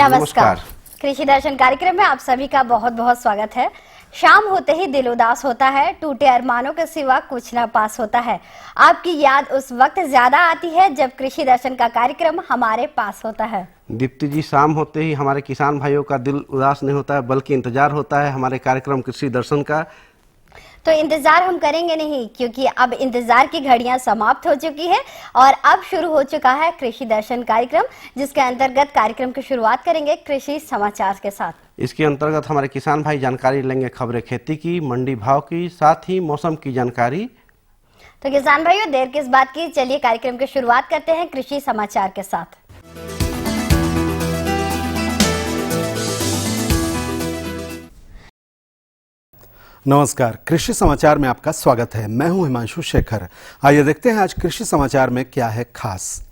नमस्कार। कृषि दर्शन कार्यक्रम में आप सभी का बहुत बहुत स्वागत है। शाम होते ही दिल उदास होता है, टूटे अरमानों के सिवा कुछ ना पास होता है। आपकी याद उस वक्त ज्यादा आती है जब कृषि दर्शन का कार्यक्रम हमारे पास होता है। दीप्ति जी, शाम होते ही हमारे किसान भाइयों का दिल उदास नहीं होता है, बल्कि इंतजार होता है हमारे कार्यक्रम कृषि दर्शन का। तो इंतजार हम करेंगे नहीं, क्योंकि अब इंतजार की घड़ियां समाप्त हो चुकी है और अब शुरू हो चुका है कृषि दर्शन कार्यक्रम, जिसके अंतर्गत कार्यक्रम की शुरुआत करेंगे कृषि समाचार के साथ। इसके अंतर्गत हमारे किसान भाई जानकारी लेंगे खबरें खेती की, मंडी भाव की, साथ ही मौसम की जानकारी। तो किसान भाइयों, देर किस बात की, चलिए कार्यक्रम की शुरुआत करते हैं कृषि समाचार के साथ। नमस्कार, कृषि समाचार में आपका स्वागत है। मैं हूं हिमांशु शेखर। आइए देखते हैं आज कृषि समाचार में क्या है खास।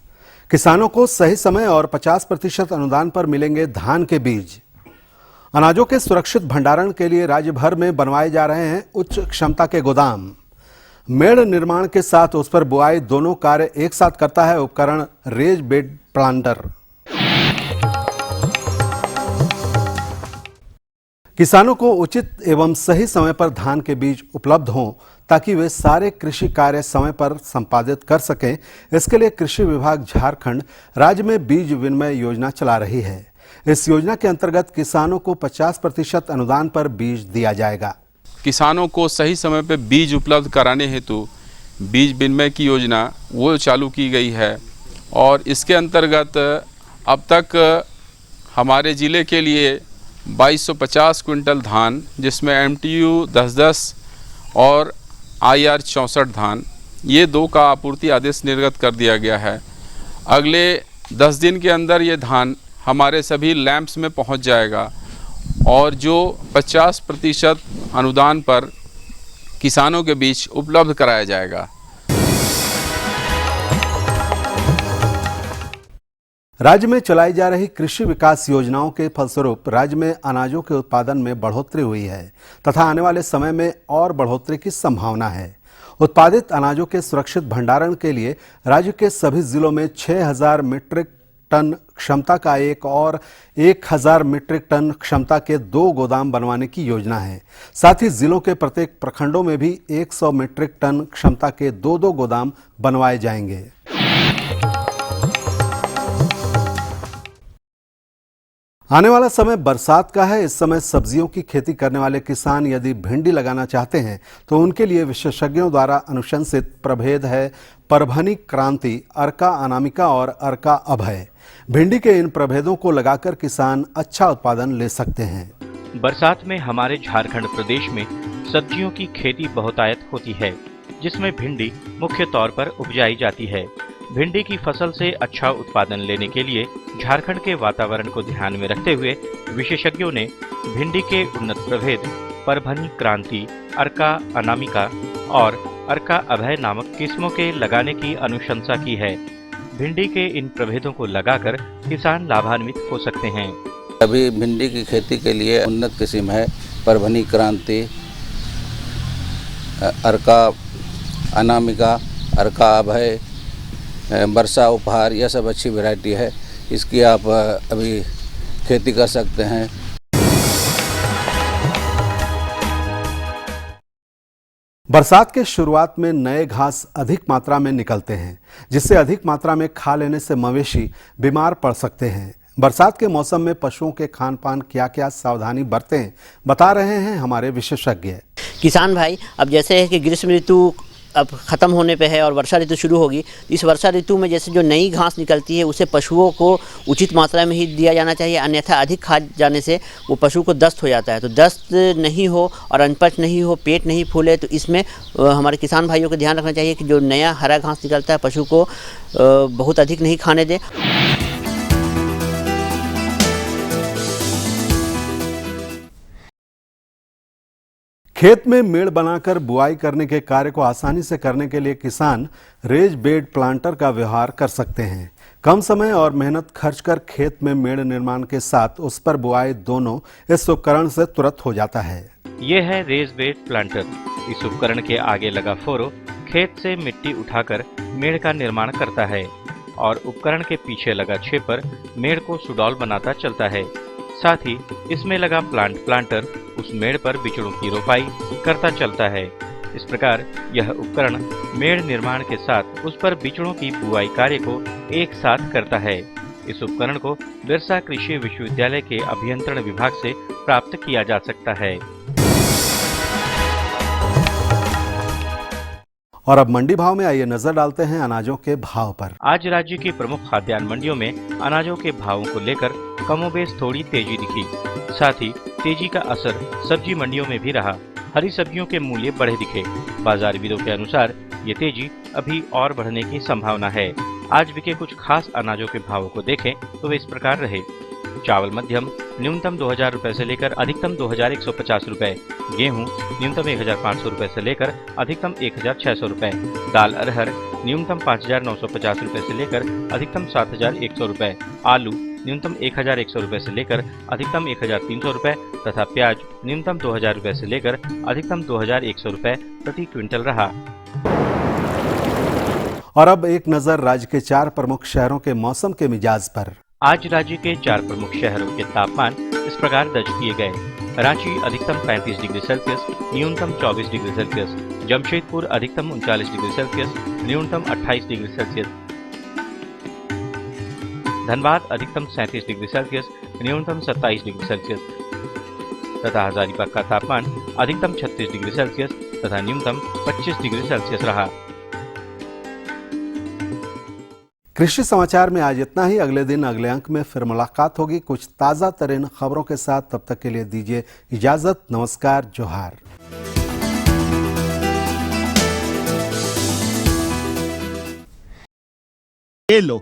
किसानों को सही समय और 50% अनुदान पर मिलेंगे धान के बीज। अनाजों के सुरक्षित भंडारण के लिए राज्य भर में बनवाए जा रहे हैं उच्च क्षमता के गोदाम। मेड़ निर्माण के साथ उस पर बुआई दोनों कार्य एक साथ करता है उपकरण रेज बेड प्लांटर। किसानों को उचित एवं सही समय पर धान के बीज उपलब्ध हों ताकि वे सारे कृषि कार्य समय पर संपादित कर सकें। इसके लिए कृषि विभाग झारखंड राज्य में बीज विनिमय योजना चला रही है। इस योजना के अंतर्गत किसानों को 50% अनुदान पर बीज दिया जाएगा। किसानों को सही समय पर बीज उपलब्ध कराने हेतु बीज विनिमय की योजना वो चालू की गई है और इसके अंतर्गत अब तक हमारे ज़िले के लिए 2250 क्विंटल धान, जिसमें MTU 10-10 और IR 64 धान, ये दो का आपूर्ति आदेश निर्गत कर दिया गया है। अगले 10 दिन के अंदर ये धान हमारे सभी लैंप्स में पहुंच जाएगा और जो 50% अनुदान पर किसानों के बीच उपलब्ध कराया जाएगा। राज्य में चलाई जा रही कृषि विकास योजनाओं के फलस्वरूप राज्य में अनाजों के उत्पादन में बढ़ोतरी हुई है तथा आने वाले समय में और बढ़ोतरी की संभावना है। उत्पादित अनाजों के सुरक्षित भंडारण के लिए राज्य के सभी जिलों में 6000 मीट्रिक टन क्षमता का एक और 1000 मीट्रिक टन क्षमता के 2 गोदाम बनवाने की योजना है। साथ ही जिलों के प्रत्येक प्रखंडों में भी 100 मीट्रिक टन क्षमता के 2 गोदाम बनवाए जाएंगे। आने वाला समय बरसात का है। इस समय सब्जियों की खेती करने वाले किसान यदि भिंडी लगाना चाहते हैं तो उनके लिए विशेषज्ञों द्वारा अनुशंसित प्रभेद है परभनी क्रांति, अर्का अनामिका और अर्का अभय। भिंडी के इन प्रभेदों को लगाकर किसान अच्छा उत्पादन ले सकते हैं। बरसात में हमारे झारखंड प्रदेश में सब्जियों की खेती बहुतायत होती है, जिसमें भिंडी मुख्य तौर पर उपजाई जाती है। भिंडी की फसल से अच्छा उत्पादन लेने के लिए झारखंड के वातावरण को ध्यान में रखते हुए विशेषज्ञों ने भिंडी के उन्नत प्रभेद परभनी क्रांति, अर्का अनामिका और अर्का अभय नामक किस्मों के लगाने की अनुशंसा की है। भिंडी के इन प्रभेदों को लगाकर किसान लाभान्वित हो सकते हैं। अभी भिंडी की खेती के लिए उन्नत किस्म है परभनी क्रांति, अर्का अनामिका, अर्का अभय, वर्षा उपहार, यह सब अच्छी वैरायटी है। इसकी आप अभी खेती कर सकते हैं। बरसात के शुरुआत में नए घास अधिक मात्रा में निकलते हैं, जिससे अधिक मात्रा में खा लेने से मवेशी बीमार पड़ सकते हैं। बरसात के मौसम में पशुओं के खान पान क्या क्या सावधानी बरतें, बता रहे हैं हमारे विशेषज्ञ। किसान भाई, अब जैसे है कि ग्रीष्म ऋतु अब ख़त्म होने पे है और वर्षा ऋतु शुरू होगी। इस वर्षा ऋतु में जैसे जो नई घास निकलती है उसे पशुओं को उचित मात्रा में ही दिया जाना चाहिए, अन्यथा अधिक खा जाने से वो पशु को दस्त हो जाता है। तो दस्त नहीं हो और अनपच नहीं हो, पेट नहीं फूले, तो इसमें हमारे किसान भाइयों को ध्यान रखना चाहिए कि जो नया हरा घास निकलता है पशु को बहुत अधिक नहीं खाने दें। खेत में मेड़ बनाकर बुआई करने के कार्य को आसानी से करने के लिए किसान रेज बेड प्लांटर का व्यवहार कर सकते हैं। कम समय और मेहनत खर्च कर खेत में मेड़ निर्माण के साथ उस पर बुआई दोनों इस उपकरण से तुरंत हो जाता है। ये है रेज बेड प्लांटर। इस उपकरण के आगे लगा फोरो खेत से मिट्टी उठाकर मेड़ का निर्माण करता है। और उपकरण के पीछे लगा छेपर मेड़ को सुडौल बनाता चलता है। साथ ही इसमें लगा प्लांटर उस मेड़ पर बिचड़ों की रोपाई करता चलता है। इस प्रकार यह उपकरण मेड़ निर्माण के साथ उस पर बिचड़ों की बुआई कार्य को एक साथ करता है। इस उपकरण को बिरसा कृषि विश्वविद्यालय के अभियंत्रण विभाग से प्राप्त किया जा सकता है। और अब मंडी भाव में आइए नजर डालते हैं अनाजों के भाव पर। आज राज्य की प्रमुख खाद्यान्न मंडियों में अनाजों के भावों को लेकर कमोबेश थोड़ी तेजी दिखी। साथ ही तेजी का असर सब्जी मंडियों में भी रहा। हरी सब्जियों के मूल्य बढ़े दिखे। बाजारविदों के अनुसार ये तेजी अभी और बढ़ने की संभावना है। आज बिके कुछ खास अनाजों के भावों को देखें तो वे इस प्रकार रहे। चावल मध्यम न्यूनतम 2000 रुपए से लेकर अधिकतम 2150 रुपए। गेहूं न्यूनतम 1500 रुपए से लेकर अधिकतम 1600 रुपए। दाल अरहर न्यूनतम 5950 रुपए से लेकर अधिकतम 7100 रुपए। आलू न्यूनतम 1100 रुपए से लेकर अधिकतम 1300 रुपए तथा प्याज न्यूनतम 2000 रुपए से लेकर अधिकतम 2100 रुपए प्रति क्विंटल रहा। और अब एक नजर राज्य के 4 प्रमुख शहरों के मौसम के मिजाज पर। आज राज्य के 4 प्रमुख शहरों के तापमान इस प्रकार दर्ज किए गए। रांची अधिकतम 35 डिग्री सेल्सियस, न्यूनतम 24 डिग्री सेल्सियस। जमशेदपुर अधिकतम 39 डिग्री सेल्सियस, न्यूनतम 28 डिग्री सेल्सियस। धनबाद अधिकतम 37 डिग्री सेल्सियस, न्यूनतम 27 डिग्री सेल्सियस तथा हजारीबाग का तापमान अधिकतम 36 डिग्री सेल्सियस तथा न्यूनतम 25 डिग्री सेल्सियस रहा। कृषि समाचार में आज इतना ही। अगले दिन अगले अंक में फिर मुलाकात होगी कुछ ताजा तरीन खबरों के साथ। तब तक के लिए दीजिए इजाजत। नमस्कार, जोहार। ये लो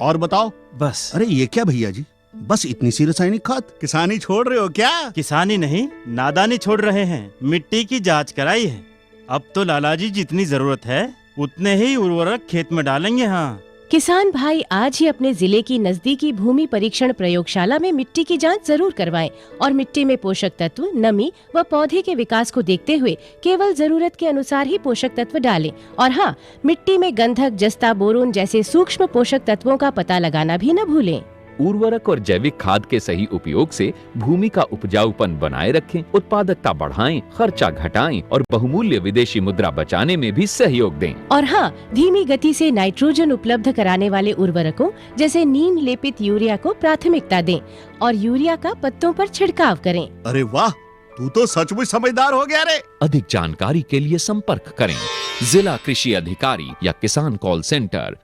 और बताओ। बस। अरे ये क्या भैया जी, बस इतनी सी रासायनिक खाद? किसानी छोड़ रहे हो क्या? किसानी नहीं, नादानी छोड़ रहे हैं। मिट्टी की जांच कराई है। अब तो लालाजी जितनी जरूरत है उतने ही उर्वरक खेत में डालेंगे। हाँ, किसान भाई आज ही अपने जिले की नजदीकी भूमि परीक्षण प्रयोगशाला में मिट्टी की जांच जरूर करवाएं और मिट्टी में पोषक तत्व, नमी व पौधे के विकास को देखते हुए केवल जरूरत के अनुसार ही पोषक तत्व डालें। और हाँ, मिट्टी में गंधक, जस्ता, बोरोन जैसे सूक्ष्म पोषक तत्वों का पता लगाना भी न भूलें। उर्वरक और जैविक खाद के सही उपयोग से भूमि का उपजाऊपन बनाए रखें, उत्पादकता बढ़ाएं, खर्चा घटाएं और बहुमूल्य विदेशी मुद्रा बचाने में भी सहयोग दें। और हाँ, धीमी गति से नाइट्रोजन उपलब्ध कराने वाले उर्वरकों जैसे नीम लेपित यूरिया को प्राथमिकता दें और यूरिया का पत्तों पर छिड़काव करें। अरे वाह, तू तो सचमुच समझदार हो गया रे। अधिक जानकारी के लिए संपर्क करें जिला कृषि अधिकारी या किसान कॉल सेंटर।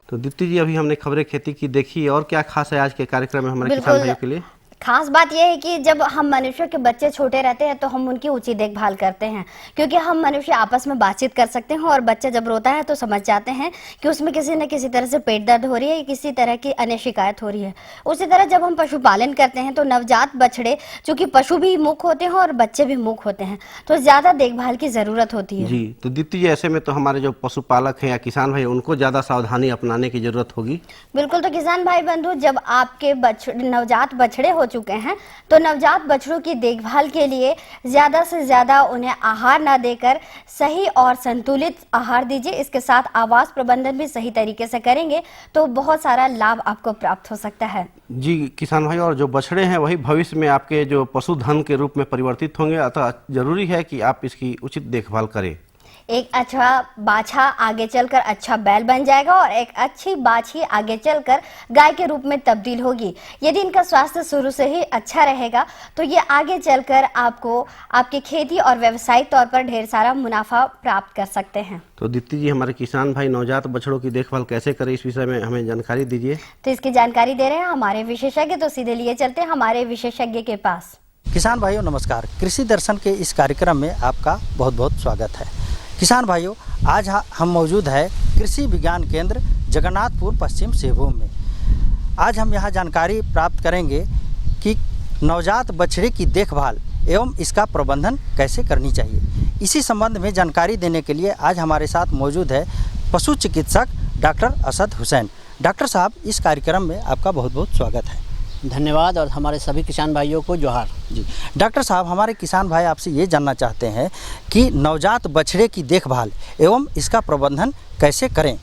तो दीप्ति जी, अभी हमने खबरें खेती की देखी, और क्या खास है आज के कार्यक्रम में हमारे किसान भाइयों के लिए? खास बात यह है कि जब हम मनुष्य के बच्चे छोटे रहते हैं तो हम उनकी उचित देखभाल करते हैं, क्योंकि हम मनुष्य आपस में बातचीत कर सकते हैं और बच्चा जब रोता है तो समझ जाते हैं कि उसमें किसी न किसी तरह से पेट दर्द हो रही है, किसी तरह की अन्य शिकायत हो रही है। उसी तरह जब हम पशुपालन करते हैं तो नवजात बछड़े, चूंकि पशु भी मुख होते हैं और बच्चे भी मुख होते हैं, तो ज्यादा देखभाल की जरूरत होती है। जी, तो दीप्ति जी, ऐसे में तो हमारे जो पशुपालक हैं या किसान भाई, उनको ज्यादा सावधानी अपनाने की जरूरत होगी। बिल्कुल। तो किसान भाई बंधु, जब आपके नवजात बछड़े हो चुके हैं तो नवजात बछड़ों की देखभाल के लिए ज्यादा से ज्यादा उन्हें आहार ना देकर सही और संतुलित आहार दीजिए। इसके साथ आवास प्रबंधन भी सही तरीके से करेंगे तो बहुत सारा लाभ आपको प्राप्त हो सकता है। जी किसान भाई, और जो बछड़े हैं वही भविष्य में आपके जो पशुधन के रूप में परिवर्तित होंगे, अतः जरूरी है कि आप इसकी उचित देखभाल करें। एक अच्छा बाछा आगे चलकर अच्छा बैल बन जाएगा और एक अच्छी बाछी आगे चलकर गाय के रूप में तब्दील होगी। यदि इनका स्वास्थ्य शुरू से ही अच्छा रहेगा तो ये आगे चलकर आपको आपकी खेती और व्यवसायिक तौर पर ढेर सारा मुनाफा प्राप्त कर सकते हैं। तो दीप्ति जी, हमारे किसान भाई नवजात बछड़ों की देखभाल कैसे करें, इस विषय में हमें जानकारी दीजिए। तो इसकी जानकारी दे रहे हैं हमारे विशेषज्ञ, तो सीधे लिए चलते हैं हमारे विशेषज्ञ के पास। किसान भाइयों नमस्कार, कृषि दर्शन के इस कार्यक्रम में आपका बहुत बहुत स्वागत है। किसान भाइयों, आज हम मौजूद है कृषि विज्ञान केंद्र जगन्नाथपुर पश्चिम सिंहभूम में। आज हम यहाँ जानकारी प्राप्त करेंगे कि नवजात बछड़े की देखभाल एवं इसका प्रबंधन कैसे करनी चाहिए। इसी संबंध में जानकारी देने के लिए आज हमारे साथ मौजूद है पशु चिकित्सक डॉक्टर असद हुसैन। डॉक्टर साहब, इस कार्यक्रम में आपका बहुत बहुत स्वागत है। धन्यवाद और हमारे सभी किसान भाइयों को जोहार। जी डॉक्टर साहब, हमारे किसान भाई आपसे ये जानना चाहते हैं कि नवजात बछड़े की देखभाल एवं इसका प्रबंधन कैसे करें।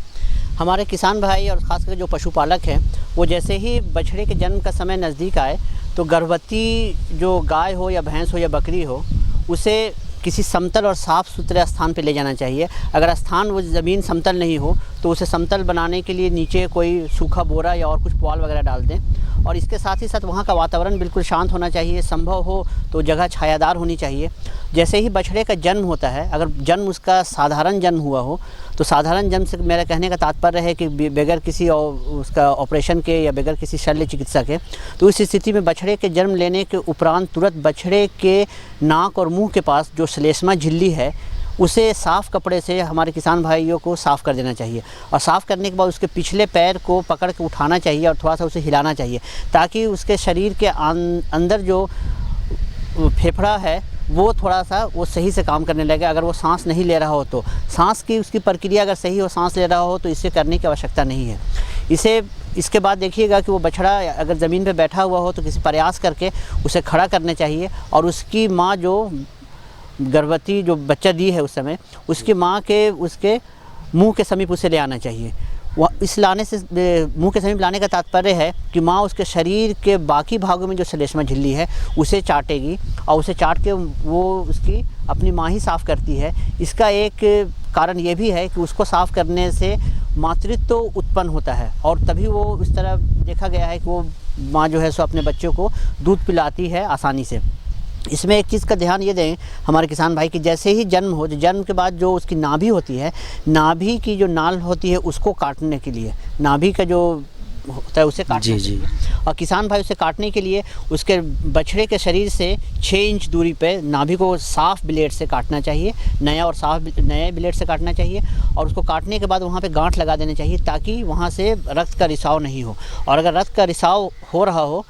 हमारे किसान भाई और ख़ासकर जो पशुपालक हैं वो जैसे ही बछड़े के जन्म का समय नज़दीक आए तो गर्भवती जो गाय हो या भैंस हो या बकरी हो उसे किसी समतल और साफ़ सुथरे स्थान पर ले जाना चाहिए। अगर स्थान वो ज़मीन समतल नहीं हो तो उसे समतल बनाने के लिए नीचे कोई सूखा बोरा या और कुछ पुआल वगैरह डाल दें। और इसके साथ ही साथ वहाँ का वातावरण बिल्कुल शांत होना चाहिए, संभव हो तो जगह छायादार होनी चाहिए। जैसे ही बछड़े का जन्म होता है, अगर जन्म उसका साधारण जन्म हुआ हो तो साधारण जन्म से मेरा कहने का तात्पर्य है कि बगैर किसी उसका ऑपरेशन के या बगैर किसी शल्य चिकित्सा के, तो इस स्थिति में बछड़े के जन्म लेने के उपरांत तुरंत बछड़े के नाक और मुंह के पास जो श्लेष्मा झिल्ली है उसे साफ़ कपड़े से हमारे किसान भाइयों को साफ़ कर देना चाहिए। और साफ़ करने के बाद उसके पिछले पैर को पकड़ के उठाना चाहिए और थोड़ा सा उसे हिलाना चाहिए ताकि उसके शरीर के अंदर जो फेफड़ा है वो थोड़ा सा वो सही से काम करने लगे। अगर वो सांस नहीं ले रहा हो तो सांस की उसकी प्रक्रिया अगर सही हो, सांस ले रहा हो तो इसे करने की आवश्यकता नहीं है। इसके बाद देखिएगा कि वो बछड़ा अगर ज़मीन पे बैठा हुआ हो तो किसी प्रयास करके उसे खड़ा करना चाहिए और उसकी माँ जो गर्भवती जो बच्चा दी है उस समय उसकी माँ के उसके मुंह के समीप उसे ले आना चाहिए। वह इस लाने से मुंह के समीप लाने का तात्पर्य है कि माँ उसके शरीर के बाकी भागों में जो श्लेष्मा झिल्ली है उसे चाटेगी और उसे चाट के वो उसकी अपनी माँ ही साफ़ करती है। इसका एक कारण ये भी है कि उसको साफ़ करने से मातृत्व उत्पन्न होता है और तभी वो इस तरह देखा गया है कि वो माँ जो है सो अपने बच्चों को दूध पिलाती है आसानी से। इसमें एक चीज़ का ध्यान ये दें हमारे किसान भाई कि जैसे ही जन्म हो, जन्म के बाद जो उसकी नाभि होती है, नाभि की जो नाल होती है उसको काटने के लिए, नाभि का जो होता है उसे काटना चाहिए। और किसान भाई उसे काटने के लिए उसके बछड़े के शरीर से 6 इंच दूरी पे नाभि को साफ़ ब्लेड से काटना चाहिए, नए ब्लेड से काटना चाहिए। और उसको काटने के बाद वहाँ पे गांठ लगा देना चाहिए ताकि वहाँ से रक्त का रिसाव नहीं हो। और अगर रक्त का रिसाव हो रहा हो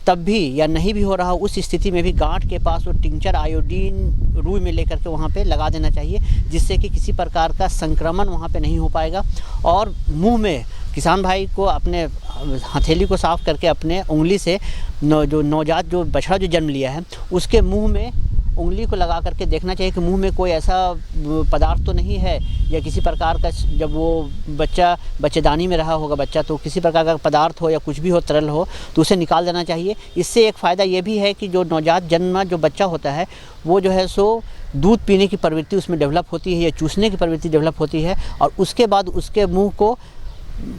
तब भी या नहीं भी हो रहा, उस स्थिति में भी गांठ के पास वो टिंचर आयोडीन रुई में लेकर के वहाँ पे लगा देना चाहिए जिससे कि किसी प्रकार का संक्रमण वहाँ पे नहीं हो पाएगा। और मुंह में किसान भाई को अपने हथेली को साफ़ करके अपने उंगली से जो नवजात जो बछड़ा जो जन्म लिया है उसके मुंह में उंगली को लगा करके देखना चाहिए कि मुंह में कोई ऐसा पदार्थ तो नहीं है या किसी प्रकार का, जब वो बच्चा बच्चेदानी में रहा होगा बच्चा तो किसी प्रकार का पदार्थ हो या कुछ भी हो तरल हो तो उसे निकाल देना चाहिए। इससे एक फ़ायदा ये भी है कि जो नवजात जन्मा जो बच्चा होता है वो जो है सो दूध पीने की प्रवृत्ति उसमें डेवलप होती है या चूसने की प्रवृत्ति डेवलप होती है। और उसके बाद उसके मुँह को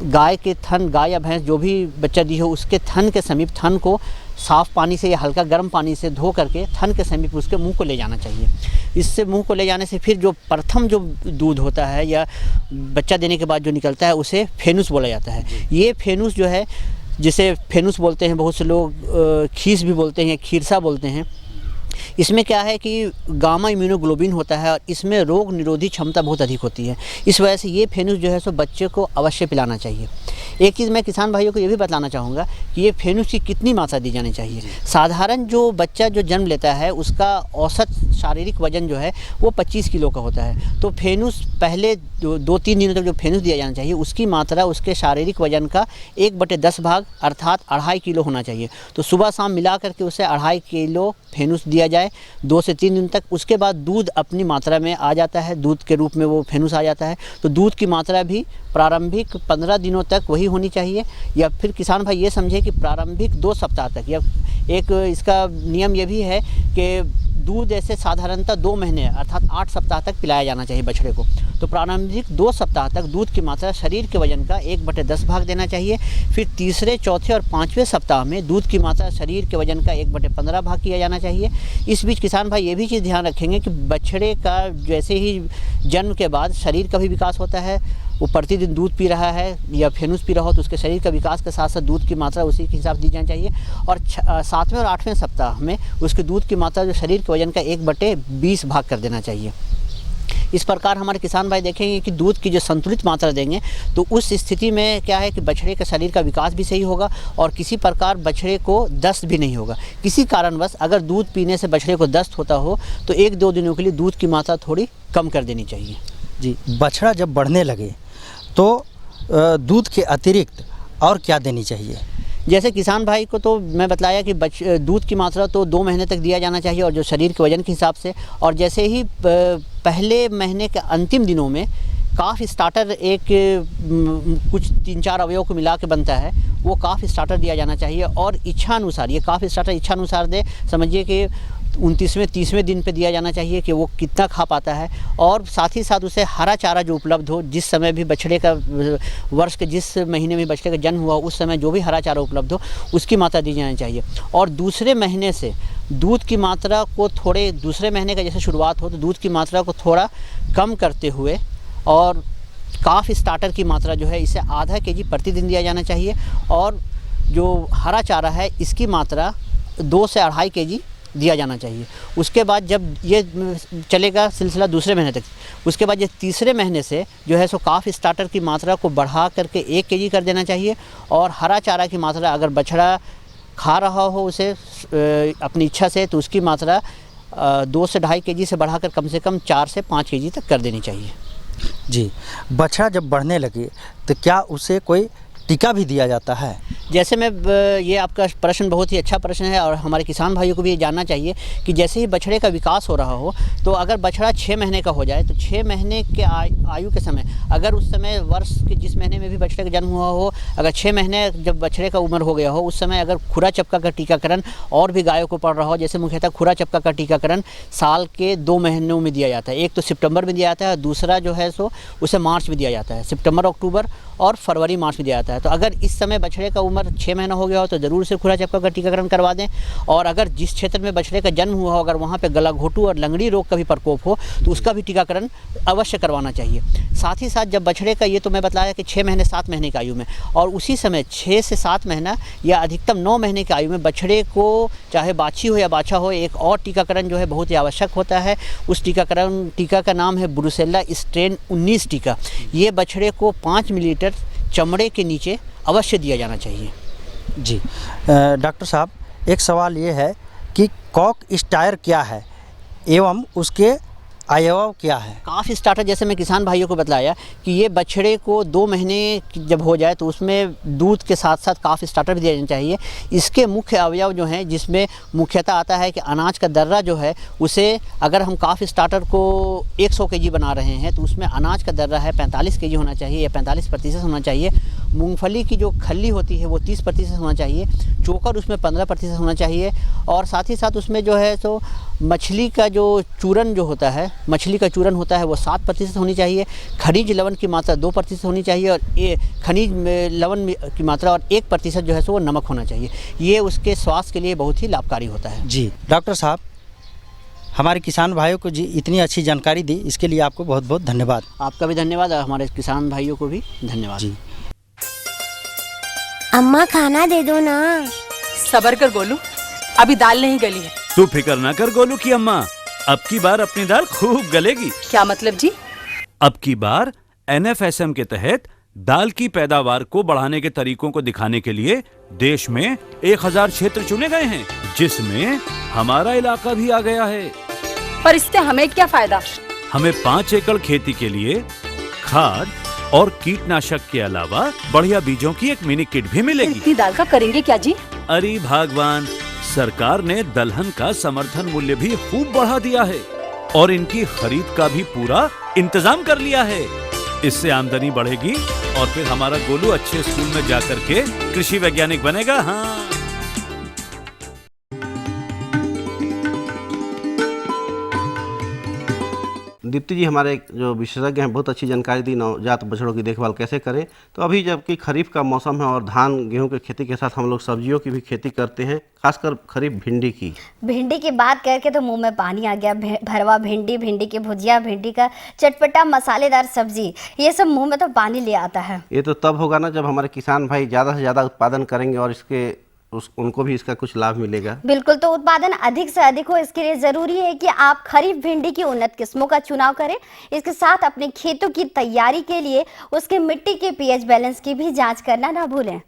गाय के थन, गाय या भैंस जो भी बच्चा दी हो उसके थन के समीप, थन को साफ़ पानी से या हल्का गर्म पानी से धो करके थन के समीप उसके मुंह को ले जाना चाहिए। इससे मुंह को ले जाने से फिर जो प्रथम जो दूध होता है या बच्चा देने के बाद जो निकलता है उसे फेनुस बोला जाता है। ये फेनुस जो है, जिसे फेनुस बोलते हैं, बहुत से लोग खीस भी बोलते हैं, खीरसा बोलते हैं। इसमें क्या है कि गामा इम्यूनोग्लोबिन होता है और इसमें रोग निरोधी क्षमता बहुत अधिक होती है। इस वजह से ये फेनुस जो है सो बच्चे को अवश्य पिलाना चाहिए। एक चीज़ मैं किसान भाइयों को ये भी बताना चाहूँगा कि ये फेनुस की कितनी मात्रा दी जानी चाहिए। साधारण जो बच्चा जो जन्म लेता है उसका औसत शारीरिक वजन जो है वो 25 किलो का होता है। तो फेनुस पहले 2-3 दिनों तक जो फेनुस दिया जाना चाहिए उसकी मात्रा उसके शारीरिक वजन का 1/10 भाग अर्थात 2.5 किलो होना चाहिए। तो सुबह शाम मिला करके उसे 2.5 किलो फेनुस दिया जाए 2 से 3 दिन तक। उसके बाद दूध अपनी मात्रा में आ जाता है, दूध के रूप में वो फेनुस आ जाता है। तो दूध की मात्रा भी प्रारंभिक 15 दिनों तक वही होनी चाहिए। या फिर किसान भाई ये समझे कि प्रारंभिक 2 सप्ताह तक, या एक इसका नियम ये भी है कि दूध ऐसे साधारणतः 2 महीने अर्थात 8 सप्ताह तक पिलाया जाना चाहिए बछड़े को। तो प्रारंभिक 2 सप्ताह तक दूध की मात्रा शरीर के वजन का 1/10 भाग देना चाहिए। फिर तीसरे, चौथे और 5वें सप्ताह में दूध की मात्रा शरीर के वजन का 1/15 भाग किया जाना चाहिए। इस बीच किसान भाई ये भी चीज़ ध्यान रखेंगे कि बछड़े का जैसे ही जन्म के बाद शरीर का भी विकास होता है। वो प्रतिदिन दूध पी रहा है या फेनुस पी रहा हो तो उसके शरीर का विकास के साथ साथ दूध की मात्रा उसी के हिसाब से दी जानी चाहिए। और 7वें और 8वें सप्ताह में उसके दूध की मात्रा जो शरीर के वजन का 1/20 भाग कर देना चाहिए। इस प्रकार हमारे किसान भाई देखेंगे कि दूध की जो संतुलित मात्रा देंगे तो उस स्थिति में क्या है कि बछड़े के शरीर का विकास भी सही होगा और किसी प्रकार बछड़े को दस्त भी नहीं होगा। किसी कारणवश अगर दूध पीने से बछड़े को दस्त होता हो तो 1-2 दिनों के लिए दूध की मात्रा थोड़ी कम कर देनी चाहिए। जी, बछड़ा जब बढ़ने लगे तो दूध के अतिरिक्त और क्या देनी चाहिए? जैसे किसान भाई को तो मैं बतलाया कि दूध की मात्रा तो 2 महीने तक दिया जाना चाहिए और जो शरीर के वजन के हिसाब से, और जैसे ही पहले महीने के अंतिम दिनों में काफ स्टार्टर एक कुछ 3-4 अवयव को मिला के बनता है, वो काफ स्टार्टर दिया जाना चाहिए और इच्छा अनुसार, ये काफ स्टार्टर इच्छा अनुसार दे, समझिए कि 29वें 30वें दिन पे दिया जाना चाहिए कि वो कितना खा पाता है। और साथ ही साथ उसे हरा चारा जो उपलब्ध हो, जिस समय भी बछड़े का वर्ष के जिस महीने में बछड़े का जन्म हुआ उस समय जो भी हरा चारा उपलब्ध हो उसकी मात्रा दी जानी चाहिए। और दूसरे महीने से दूध की मात्रा को थोड़े, दूसरे महीने का जैसे शुरुआत हो तो दूध की मात्रा को थोड़ा कम करते हुए और काफ स्टार्टर की मात्रा जो है इसे आधा केजी प्रतिदिन दिया जाना चाहिए। और जो हरा चारा है इसकी मात्रा 2 से 2.5 केजी दिया जाना चाहिए। उसके बाद जब ये चलेगा सिलसिला दूसरे महीने तक, उसके बाद ये तीसरे महीने से जो है सो काफ स्टार्टर की मात्रा को बढ़ा करके 1 केजी कर देना चाहिए। और हरा चारा की मात्रा अगर बछड़ा खा रहा हो उसे अपनी इच्छा से, तो उसकी मात्रा 2 से 2.5 केजी से बढ़ाकर कम से कम 4 से 5 केजी तक कर देनी चाहिए। जी, बछड़ा जब बढ़ने लगे तो क्या उसे कोई टीका भी दिया जाता है? जैसे मैं ये आपका प्रश्न बहुत ही अच्छा प्रश्न है और हमारे किसान भाइयों को भी ये जानना चाहिए कि जैसे ही बछड़े का विकास हो रहा हो, तो अगर बछड़ा 6 महीने का हो जाए तो 6 महीने के आयु के समय, अगर उस समय वर्ष के जिस महीने में भी बछड़े का जन्म हुआ हो, अगर 6 महीने जब बछड़े का उम्र हो गया हो उस समय अगर खुरा चपका का टीकाकरण और भी गायों को पड़ रहा हो, जैसे मुख्यतः खुरा चपका का टीकाकरण साल के 2 महीनों में दिया जाता है। एक तो सितंबर में दिया जाता है, दूसरा जो है सो उसे मार्च में दिया जाता है। सितंबर, अक्टूबर और फरवरी मार्च में दिया जाता है। तो अगर इस समय बछड़े का उम्र 6 महीना हो गया हो तो ज़रूर से खुरा चपका का टीकाकरण करवा दें। और अगर जिस क्षेत्र में बछड़े का जन्म हुआ हो, अगर वहाँ पे गला घोटू और लंगड़ी रोग का भी प्रकोप हो तो उसका भी टीकाकरण अवश्य करवाना चाहिए। साथ ही साथ जब बछड़े का, ये तो मैं बताया कि 6 महीने 7 महीने की आयु में, और उसी समय 6 से 7 महीना या अधिकतम 9 महीने की आयु में बछड़े को चाहे बाछी हो या बाछा हो, एक और टीकाकरण जो है बहुत ही आवश्यक होता है। उस टीका का नाम है ब्रुसेल्ला स्ट्रेन 19 टीका। ये बछड़े को 5 मिलीलीटर चमड़े के नीचे अवश्य दिया जाना चाहिए। जी, डॉक्टर साहब, एक सवाल ये है कि कॉक स्टायर क्या है एवं उसके अवयव क्या है? काफ स्टार्टर, जैसे मैं किसान भाइयों को बताया कि ये बछड़े को 2 महीने जब हो जाए तो उसमें दूध के साथ साथ काफ स्टार्टर भी दिया जाना चाहिए। इसके मुख्य अवयव जो हैं, जिसमें मुख्यतः आता है कि अनाज का दर्रा जो है उसे, अगर हम काफ स्टार्टर को 100 केजी बना रहे हैं तो उसमें अनाज का दर्रा है 45 केजी होना चाहिए या 45% होना चाहिए। मूंगफली की जो खल्ली होती है वो 30% होना चाहिए। चोकर उसमें 15% होना चाहिए। और साथ ही साथ उसमें जो है तो मछली का जो चूरन जो होता है, मछली का चूरन होता है वो 7% होनी चाहिए। खनिज लवण की मात्रा 2% होनी चाहिए और खनिज लवण की मात्रा और 1% जो है सो वो नमक होना चाहिए। ये उसके स्वास्थ्य के लिए बहुत ही लाभकारी होता है। जी, डॉक्टर साहब, हमारे किसान भाइयों को जी इतनी अच्छी जानकारी दी, इसके लिए आपको बहुत बहुत धन्यवाद। आपका भी धन्यवाद और हमारे किसान भाइयों को भी धन्यवाद। जी। अम्मा खाना दे दो ना। सबर कर गोलू, अभी दाल नहीं गली है। तू फिक्र ना कर गोलू की अम्मा, अब की बार अपनी दाल खूब गलेगी। क्या मतलब जी? अब की बार NFSM के तहत दाल की पैदावार को बढ़ाने के तरीकों को दिखाने के लिए देश में 1000 क्षेत्र चुने गए हैं, जिसमें हमारा इलाका भी आ गया है। पर इससे हमें क्या फायदा? हमें 5 एकड़ खेती के लिए खाद और कीटनाशक के अलावा बढ़िया बीजों की एक मिनी किट भी मिलेगी। इतनी दाल का करेंगे क्या जी? अरे भगवान, सरकार ने दलहन का समर्थन मूल्य भी खूब बढ़ा दिया है और इनकी खरीद का भी पूरा इंतजाम कर लिया है। इससे आमदनी बढ़ेगी और फिर हमारा गोलू अच्छे स्कूल में जाकर के कृषि वैज्ञानिक बनेगा। हाँ, दीप्ति जी हमारे जो विशेषज्ञ हैं बहुत अच्छी जानकारी दी नवजात बछड़ों की देखभाल कैसे करें। तो अभी जबकि खरीफ का मौसम है और धान गेहूं की खेती के साथ हम लोग सब्जियों की भी खेती करते हैं, खासकर खरीफ भिंडी की बात करके तो मुंह में पानी आ गया। भरवा भिंडी, भिंडी की भुजिया, भिंडी का चटपटा मसालेदार सब्जी, ये सब मुंह में तो पानी ले आता है। ये तो तब होगा ना जब हमारे किसान भाई ज़्यादा से ज़्यादा उत्पादन करेंगे और उनको भी इसका कुछ लाभ मिलेगा। बिल्कुल, तो उत्पादन अधिक से अधिक हो इसके लिए जरूरी है कि आप खरीफ भिंडी की उन्नत किस्मों का चुनाव करें। इसके साथ अपने खेतों की तैयारी के लिए उसके मिट्टी के pH बैलेंस की भी जांच करना ना भूलें।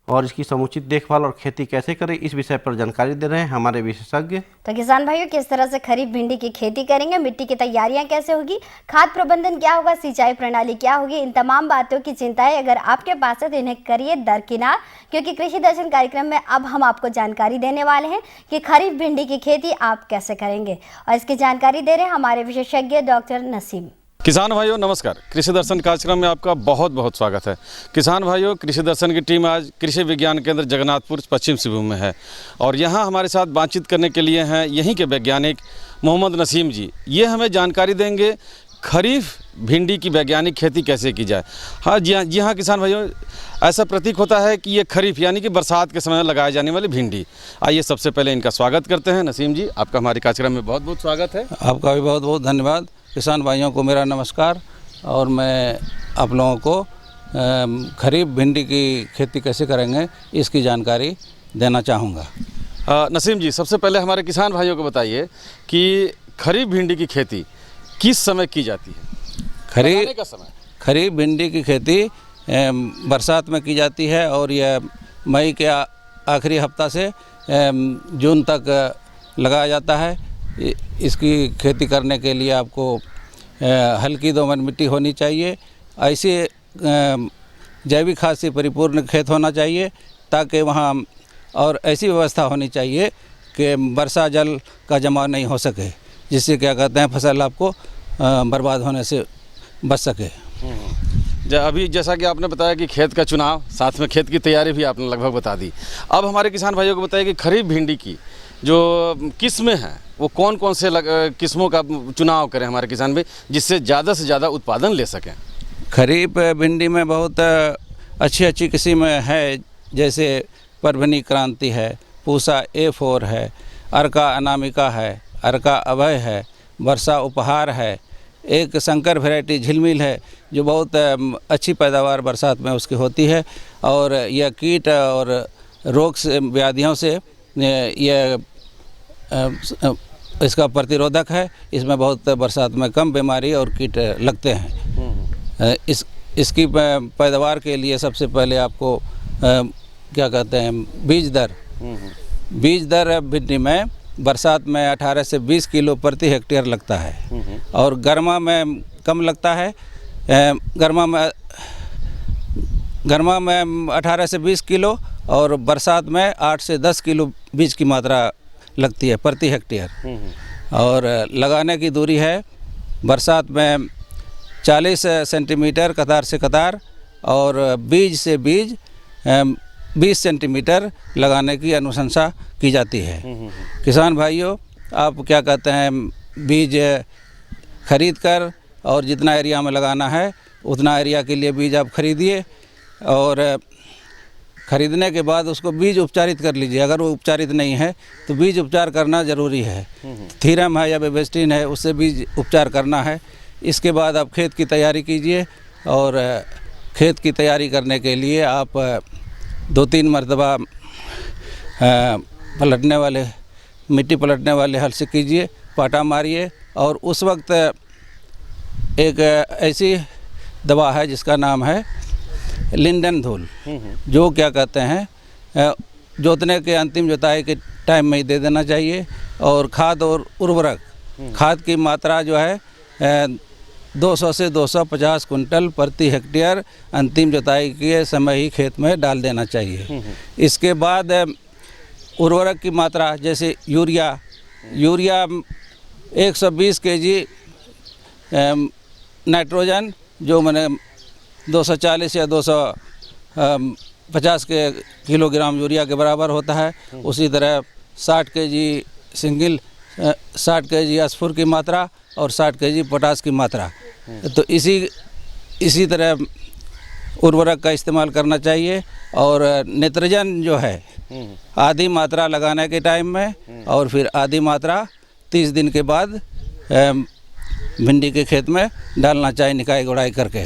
और इसकी समुचित देखभाल और खेती कैसे करें, इस विषय पर जानकारी दे रहे हैं हमारे विशेषज्ञ। तो किसान भाइयों, किस तरह से खरीफ भिंडी की खेती करेंगे, मिट्टी की तैयारियां कैसे होगी, खाद प्रबंधन क्या होगा, सिंचाई प्रणाली क्या होगी, इन तमाम बातों की चिंताएं अगर आपके पास है तो इन्हें करिए दरकिनार, क्योंकि कृषि दर्शन कार्यक्रम में अब हम आपको जानकारी देने वाले हैं कि खरीफ भिंडी की खेती आप कैसे करेंगे। और इसकी जानकारी दे रहे हैं हमारे विशेषज्ञ डॉक्टर नसीम। किसान भाइयों नमस्कार, कृषि दर्शन कार्यक्रम में आपका बहुत बहुत स्वागत है। किसान भाइयों, कृषि दर्शन की टीम आज कृषि विज्ञान केंद्र जगन्नाथपुर पश्चिम सिंहभूम में है और यहाँ हमारे साथ बातचीत करने के लिए हैं यहीं के वैज्ञानिक मोहम्मद नसीम जी। ये हमें जानकारी देंगे खरीफ भिंडी की वैज्ञानिक खेती कैसे की जाए। हाँ जी हाँ किसान भाइयों, ऐसा प्रतीक होता है कि ये खरीफ यानी कि बरसात के समय में लगाए जाने वाली भिंडी। आइए सबसे पहले इनका स्वागत करते हैं। नसीम जी, आपका हमारे कार्यक्रम में बहुत बहुत स्वागत है। आपका भी बहुत बहुत धन्यवाद। किसान भाइयों को मेरा नमस्कार और मैं आप लोगों को खरीफ भिंडी की खेती कैसे करेंगे इसकी जानकारी देना चाहूँगा। नसीम जी, सबसे पहले हमारे किसान भाइयों को बताइए कि खरीफ भिंडी की खेती किस समय की जाती है? खरीफ भिंडी की खेती बरसात में की जाती है और यह मई के आखिरी हफ्ता से जून तक लगाया जाता है। इसकी खेती करने के लिए आपको हल्की दोमट मिट्टी होनी चाहिए। ऐसे जैविक खाद से परिपूर्ण खेत होना चाहिए ताकि वहाँ और ऐसी व्यवस्था होनी चाहिए कि वर्षा जल का जमाव नहीं हो सके, जिससे क्या कहते हैं फसल आपको बर्बाद होने से बच सके। अभी जैसा कि आपने बताया कि खेत का चुनाव, साथ में खेत की तैयारी भी आपने लगभग बता दी। अब हमारे किसान भाइयों को बताइए कि खरीफ भिंडी की जो किस्में हैं वो कौन कौन से किस्मों का चुनाव करें हमारे किसान भाई, जिससे ज़्यादा से ज़्यादा उत्पादन ले सकें। खरीफ भिंडी में बहुत अच्छी अच्छी किस्में है, जैसे परभनी क्रांति है, पूसा A4 है, अर्का अनामिका है, अर्का अभय है, वर्षा उपहार है, एक शंकर वैरायटी झिलमिल है जो बहुत अच्छी पैदावार बरसात में उसकी होती है और यह कीट और रोग से व्याधियों से यह इसका प्रतिरोधक है। इसमें बहुत बरसात में कम बीमारी और कीट लगते हैं। इसकी पैदावार के लिए सबसे पहले आपको क्या कहते हैं बीज दर भिंडी में बरसात में 18 से 20 किलो प्रति हेक्टेयर लगता है और गर्मा में कम लगता है। गर्मा में 18 से 20 किलो और बरसात में 8 से 10 किलो बीज की मात्रा लगती है प्रति हेक्टेयर। और लगाने की दूरी है बरसात में 40 सेंटीमीटर कतार से कतार और बीज से बीज 20 सेंटीमीटर लगाने की अनुशंसा की जाती है। किसान भाइयों, आप क्या कहते हैं बीज खरीद कर और जितना एरिया में लगाना है उतना एरिया के लिए बीज आप खरीदिए और खरीदने के बाद उसको बीज उपचारित कर लीजिए। अगर वो उपचारित नहीं है तो बीज उपचार करना ज़रूरी है। थीरम है या बेबेस्टिन है, उससे बीज उपचार करना है। इसके बाद आप खेत की तैयारी कीजिए और खेत की तैयारी करने के लिए आप 2-3 मरतबा पलटने वाले मिट्टी पलटने वाले हल से कीजिए, पाटा मारिए। और उस वक्त एक ऐसी दवा है जिसका नाम है लिंडन धूल, जो क्या कहते हैं जोतने के अंतिम जोताई के टाइम में ही दे देना चाहिए। और खाद और उर्वरक, खाद की मात्रा जो है 200 से 250 कुंटल प्रति हेक्टेयर अंतिम जोताई के समय ही खेत में डाल देना चाहिए। इसके बाद उर्वरक की मात्रा जैसे यूरिया 120 kg नाइट्रोजन, जो मैंने 240 या 250 के किलोग्राम यूरिया के बराबर होता है। उसी तरह 60 kg सिंगल 60 kg अस्फुर की मात्रा और 60 kg पोटास की मात्रा। तो इसी तरह उर्वरक का इस्तेमाल करना चाहिए। और नाइट्रोजन जो है आधी मात्रा लगाने के टाइम में और फिर आधी मात्रा 30 दिन के बाद भिंडी के खेत में डालना चाहिए, निकाई गुड़ाई करके।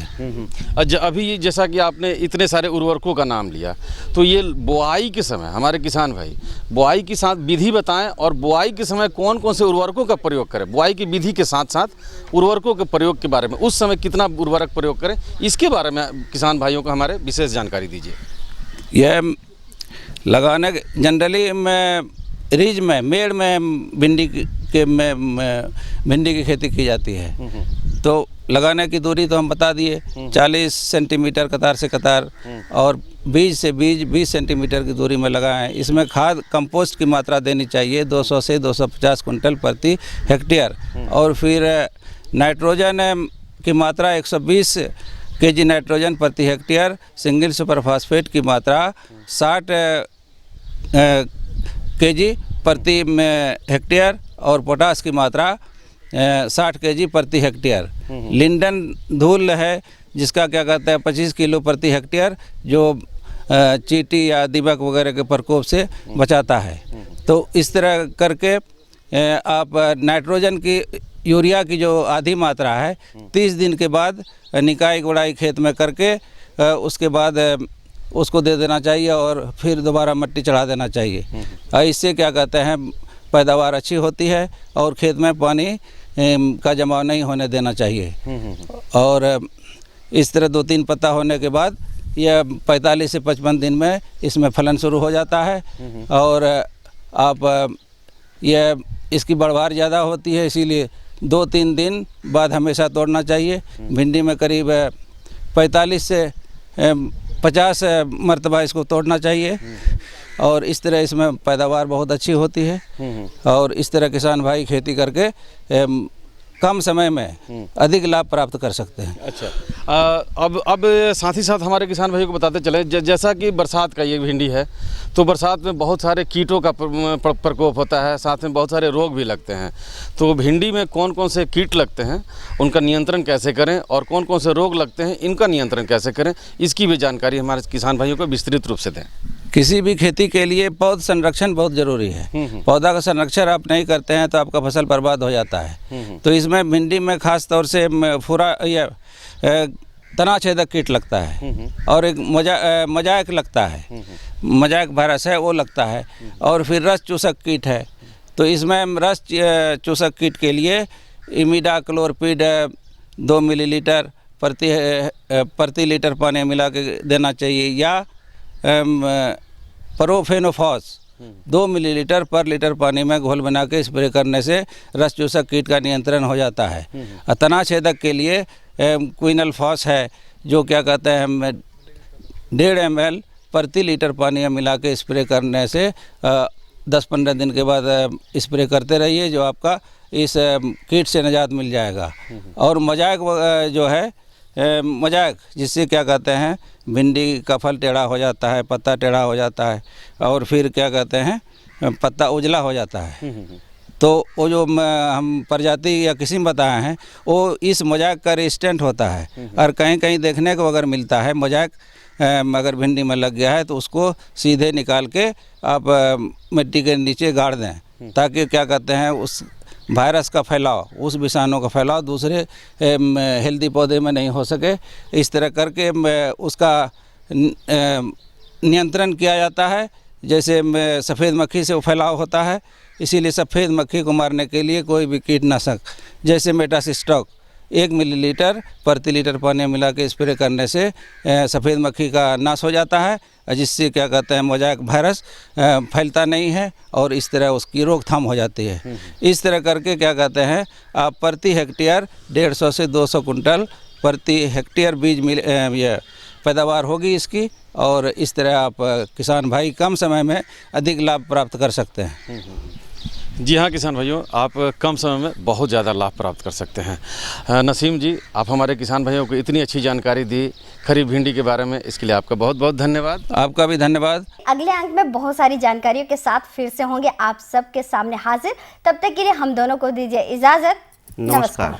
अभी जैसा कि आपने इतने सारे उर्वरकों का नाम लिया, तो ये बुआई के समय हमारे किसान भाई बुआई के साथ विधि बताएं और बुआई के समय कौन कौन से उर्वरकों का प्रयोग करें। बुआई की विधि के साथ साथ उर्वरकों के प्रयोग के बारे में, उस समय कितना उर्वरक प्रयोग करें, इसके बारे में किसान भाइयों को हमारे विशेष जानकारी दीजिए। यह लगाने जनरली में रीज में मेड़ में भिंडी की खेती की जाती है। तो लगाने की दूरी तो हम बता दिए, 40 सेंटीमीटर कतार से कतार, और बीज से बीज 20 सेंटीमीटर की दूरी में लगाएं। इसमें खाद कंपोस्ट की मात्रा देनी चाहिए 200 से 250 कुंटल प्रति हेक्टेयर, और फिर नाइट्रोजन की मात्रा 120 केजी नाइट्रोजन प्रति हेक्टेयर, सिंगल सुपर फास्फेट की मात्रा 60 केजी प्रति हेक्टेयर, और पोटास की मात्रा 60 केजी प्रति हेक्टेयर। लिंडन धूल है जिसका क्या कहते हैं 25 किलो प्रति हेक्टेयर, जो चींटी या दीमक वगैरह के प्रकोप से बचाता है। तो इस तरह करके आप नाइट्रोजन की यूरिया की जो आधी मात्रा है 30 दिन के बाद निकाई गुड़ाई खेत में करके उसके बाद उसको दे देना चाहिए, और फिर दोबारा मिट्टी चढ़ा देना चाहिए। इससे क्या कहते हैं पैदावार अच्छी होती है, और खेत में पानी का जमाव नहीं होने देना चाहिए। और इस तरह 2-3 पत्ता होने के बाद यह 45 से 55 दिन में इसमें फलन शुरू हो जाता है, और आप यह इसकी बढ़वार ज़्यादा होती है, इसीलिए 2-3 दिन बाद हमेशा तोड़ना चाहिए। भिंडी में करीब 45 से 50 मरतबा इसको तोड़ना चाहिए, और इस तरह इसमें पैदावार बहुत अच्छी होती है। और इस तरह किसान भाई खेती करके कम समय में अधिक लाभ प्राप्त कर सकते हैं। अच्छा, अब साथ ही साथ हमारे किसान भाइयों को बताते चले, जैसा कि बरसात का ये भिंडी है, तो बरसात में बहुत सारे कीटों का प्रकोप होता है, साथ में बहुत सारे रोग भी लगते हैं। तो भिंडी में कौन कौन से कीट लगते हैं, उनका नियंत्रण कैसे करें, और कौन कौन से रोग लगते हैं, इनका नियंत्रण कैसे करें, इसकी भी जानकारी हमारे किसान भाइयों को विस्तृत रूप से दें। किसी भी खेती के लिए पौध संरक्षण बहुत ज़रूरी है। पौधा का संरक्षण आप नहीं करते हैं तो आपका फसल बर्बाद हो जाता है। तो इसमें भिंडी में खास तौर से फुरा या तना छेदक कीट लगता है, और एक मजाक लगता है, मजाक वायरस है वो लगता है, और फिर रस चूसक कीट है। तो इसमें रस चूसक कीट के लिए इमिडाक्लोरपिड 2 मिलीलीटर प्रति लीटर पानी मिला के देना चाहिए, या प्रोफेनोफॉस 2 मिलीलीटर पर लीटर पानी में घोल बना के स्प्रे करने से रस चूसक कीट का नियंत्रण हो जाता है। तना छेदक के लिए क्विनलफॉस है, जो क्या कहते हैं 1.5 ml प्रति लीटर पानी में मिला के स्प्रे करने से 10-15 दिन के बाद स्प्रे करते रहिए, जो आपका इस कीट से निजात मिल जाएगा। और मजाक जो है मजाक, जिससे क्या कहते हैं भिंडी का फल टेढ़ा हो जाता है, पत्ता टेढ़ा हो जाता है, और फिर क्या कहते हैं पत्ता उजला हो जाता है। तो वो जो हम प्रजाति या किस्म बताए हैं वो इस मजाक का रेजिस्टेंट होता है। और कहीं कहीं देखने को अगर मिलता है मजाक अगर भिंडी में लग गया है तो उसको सीधे निकाल के आप मिट्टी के नीचे गाड़ दें, ताकि क्या कहते हैं उस वायरस का फैलाव, उस विषाणु का फैलाव दूसरे हेल्दी पौधे में नहीं हो सके। इस तरह करके उसका नियंत्रण किया जाता है। जैसे सफ़ेद मक्खी से फैलाव होता है, इसीलिए सफ़ेद मक्खी को मारने के लिए कोई भी कीटनाशक जैसे मेटासिस्टॉक 1 मिलीलीटर प्रति लीटर पानी मिला के स्प्रे करने से सफ़ेद मक्खी का नाश हो जाता है, जिससे क्या कहते हैं मोज़ेक वायरस फैलता नहीं है और इस तरह उसकी रोकथाम हो जाती है। इस तरह करके क्या कहते हैं आप प्रति हेक्टेयर 150 से 200 कुंटल प्रति हेक्टेयर बीज ये पैदावार होगी इसकी, और इस तरह आप किसान भाई कम समय में अधिक लाभ प्राप्त कर सकते हैं। जी हाँ किसान भाइयों, आप कम समय में बहुत ज़्यादा लाभ प्राप्त कर सकते हैं। नसीम जी, आप हमारे किसान भाइयों को इतनी अच्छी जानकारी दी खरीफ भिंडी के बारे में, इसके लिए आपका बहुत बहुत धन्यवाद। आपका भी धन्यवाद। अगले अंक में बहुत सारी जानकारियों के साथ फिर से होंगे आप सबके सामने हाजिर। तब तक के लिए हम दोनों को दीजिए इजाज़त। नमस्कार।